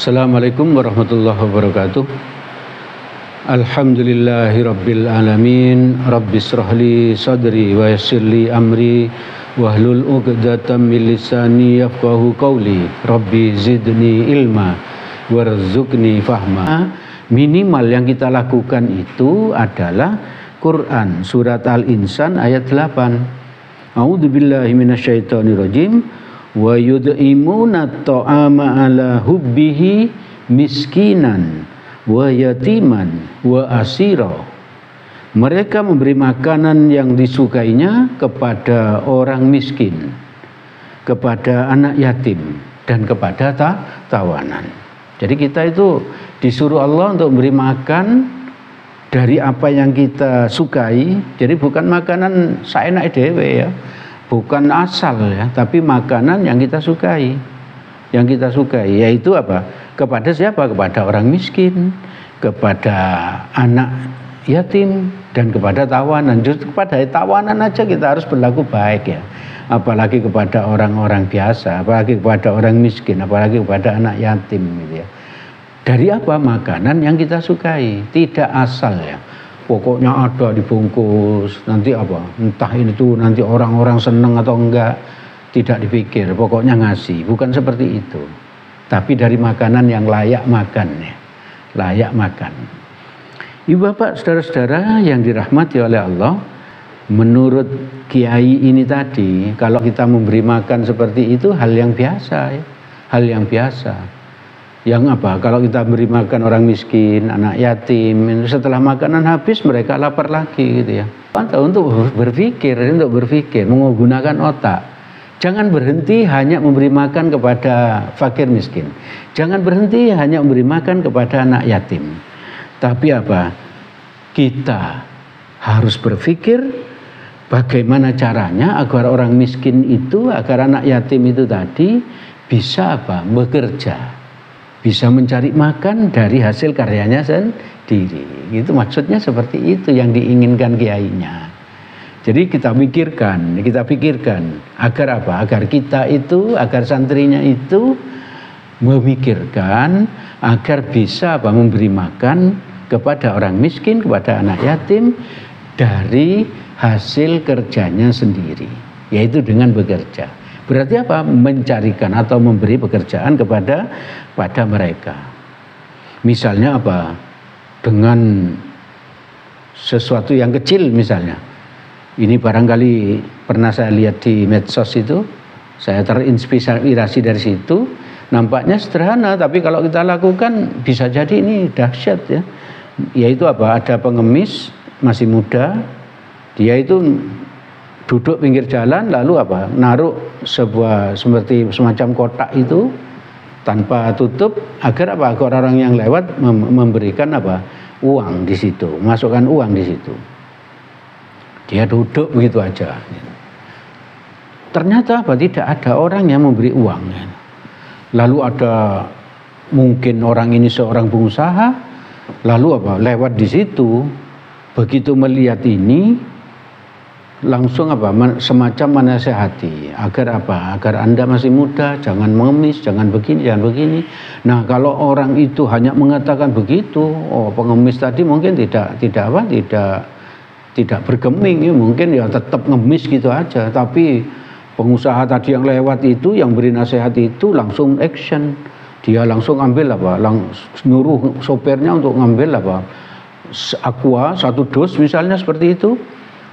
Assalamualaikum warahmatullahi wabarakatuh. Alhamdulillahi rabbil alamin. Rabbis shrahli sadri wa yassirli amri wahlul 'uqdatam min lisani yafqahu qawli. Rabbi zidni ilma warzuqni fahma. Minimal yang kita lakukan itu adalah Quran surat Al-Insan ayat 8. A'udzubillahi minasyaitonirrajim. Wa yud'imuna ta'ama ala hubbihi miskinan wa yatiman wa asira. Mereka memberi makanan yang disukainya kepada orang miskin, kepada anak yatim, dan kepada tawanan. Jadi kita itu disuruh Allah untuk memberi makan dari apa yang kita sukai. Jadi bukan makanan saenak dhewe ya. Bukan asal ya, tapi makanan yang kita sukai. Yang kita sukai yaitu apa? Kepada siapa? Kepada orang miskin, kepada anak yatim, dan kepada tawanan. Justru kepada tawanan aja kita harus berlaku baik ya. Apalagi kepada orang-orang biasa, apalagi kepada orang miskin, apalagi kepada anak yatim gitu ya. Dari apa? Makanan yang kita sukai, tidak asal ya. Pokoknya ada dibungkus, nanti apa? Entah itu nanti orang-orang senang atau enggak, tidak dipikir. Pokoknya ngasih, bukan seperti itu. Tapi dari makanan yang layak makan ya, layak makan. Ibu bapak, saudara-saudara yang dirahmati oleh Allah, menurut kiai ini tadi, kalau kita memberi makan seperti itu hal yang biasa ya, hal yang biasa. Yang apa? Kalau kita beri makan orang miskin, anak yatim, setelah makanan habis mereka lapar lagi gitu ya. Untuk berpikir, menggunakan otak. Jangan berhenti hanya memberi makan kepada fakir miskin. Jangan berhenti hanya memberi makan kepada anak yatim. Tapi apa? Kita harus berpikir bagaimana caranya agar orang miskin itu, agar anak yatim itu tadi bisa apa? Bekerja. Bisa mencari makan dari hasil karyanya sendiri. Itu maksudnya seperti itu yang diinginkan kiainya. Jadi kita pikirkan agar apa? Agar kita itu, agar santrinya itu memikirkan agar bisa apa? Memberi makan kepada orang miskin, kepada anak yatim dari hasil kerjanya sendiri, yaitu dengan bekerja. Berarti apa? Mencarikan atau memberi pekerjaan kepada mereka. Misalnya apa? Dengan sesuatu yang kecil misalnya. Ini barangkali pernah saya lihat di medsos itu. Saya terinspirasi dari situ. Nampaknya sederhana, tapi kalau kita lakukan bisa jadi ini dahsyat ya. Yaitu apa? Ada pengemis masih muda. Dia itu duduk pinggir jalan, lalu apa? Naruh sebuah seperti semacam kotak itu tanpa tutup agar apa? Agar orang yang lewat memberikan apa? Uang di situ, masukkan uang di situ. Dia duduk begitu aja. Ternyata apa? Tidak ada orang yang memberi uang. Lalu ada mungkin orang ini seorang pengusaha, lalu apa? Lewat di situ, begitu melihat ini langsung apa? Semacam menasehati agar apa? Agar Anda masih muda, jangan mengemis, jangan begini, jangan begini. Nah, kalau orang itu hanya mengatakan begitu, oh pengemis tadi mungkin tidak bergeming, ya, mungkin ya tetap ngemis gitu aja. Tapi pengusaha tadi yang lewat itu, yang beri nasihat itu langsung action. Dia langsung ambil apa? Nyuruh sopirnya untuk ngambil apa? Aqua 1 dus misalnya seperti itu.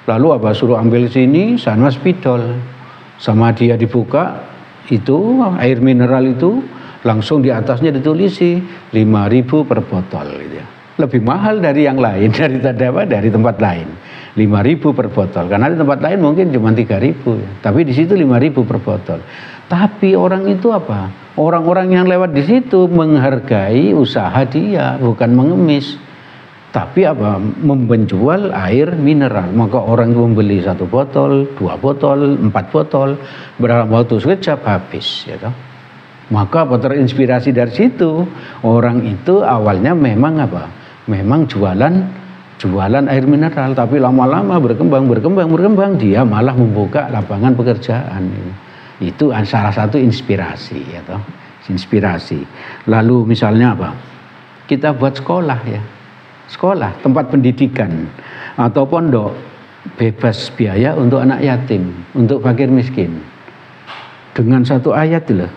Lalu apa? Suruh ambil sini, sana spidol. Sama dia dibuka, itu air mineral itu langsung di atasnya ditulisi 5.000 per botol gitu ya. Lebih mahal dari yang lain, dari tempat lain. 5.000 per botol. Karena di tempat lain mungkin cuma 3.000 ya. Tapi di situ 5.000 per botol. Tapi orang itu apa? Orang-orang yang lewat di situ menghargai usaha dia, bukan mengemis. Tapi apa? Menjual air mineral. Maka orang itu membeli 1 botol, 2 botol, 4 botol, berapa waktu sekejap habis ya toh. Maka apa? Terinspirasi dari situ. Orang itu awalnya memang apa? Memang jualan air mineral, tapi lama-lama berkembang dia malah membuka lapangan pekerjaan. Itu salah satu inspirasi ya toh. inspirasi. Lalu misalnya apa? Kita buat sekolah ya. Sekolah, tempat pendidikan atau pondok bebas biaya untuk anak yatim, untuk fakir miskin. Dengan satu ayat loh,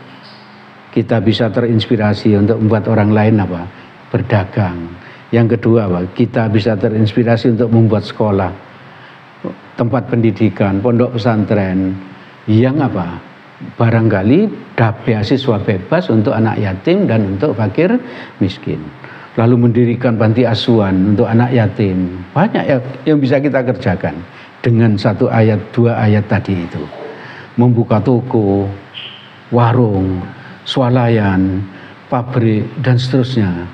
kita bisa terinspirasi untuk membuat orang lain apa? Berdagang. Yang kedua apa? Kita bisa terinspirasi untuk membuat sekolah, tempat pendidikan, pondok pesantren yang apa? Barangkali beasiswa bebas untuk anak yatim dan untuk fakir miskin. Lalu mendirikan panti asuhan untuk anak yatim. Banyak yang bisa kita kerjakan dengan satu ayat, dua ayat tadi itu. Membuka toko, warung, swalayan, pabrik dan seterusnya.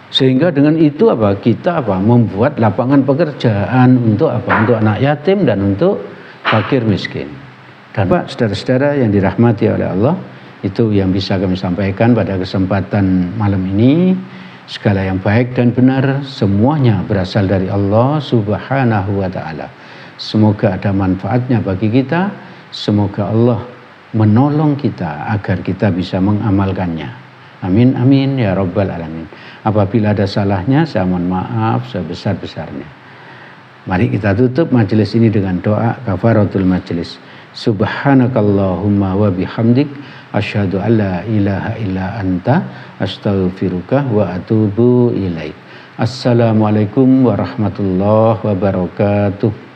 Sehingga dengan itu apa? Kita apa? Membuat lapangan pekerjaan untuk apa? Untuk anak yatim dan untuk fakir miskin. Dan Pak, saudara-saudara yang dirahmati oleh Allah, itu yang bisa kami sampaikan pada kesempatan malam ini. Segala yang baik dan benar semuanya berasal dari Allah Subhanahu wa taala. Semoga ada manfaatnya bagi kita. Semoga Allah menolong kita agar kita bisa mengamalkannya. Amin amin ya rabbal alamin. Apabila ada salahnya saya mohon maaf sebesar-besarnya. Mari kita tutup majelis ini dengan doa kafaratul majelis. Subhanakallahumma wa bihamdik asyhadu an la ilaha illa anta astaghfiruka wa atubu ilaik. Assalamualaikum warahmatullahi wabarakatuh.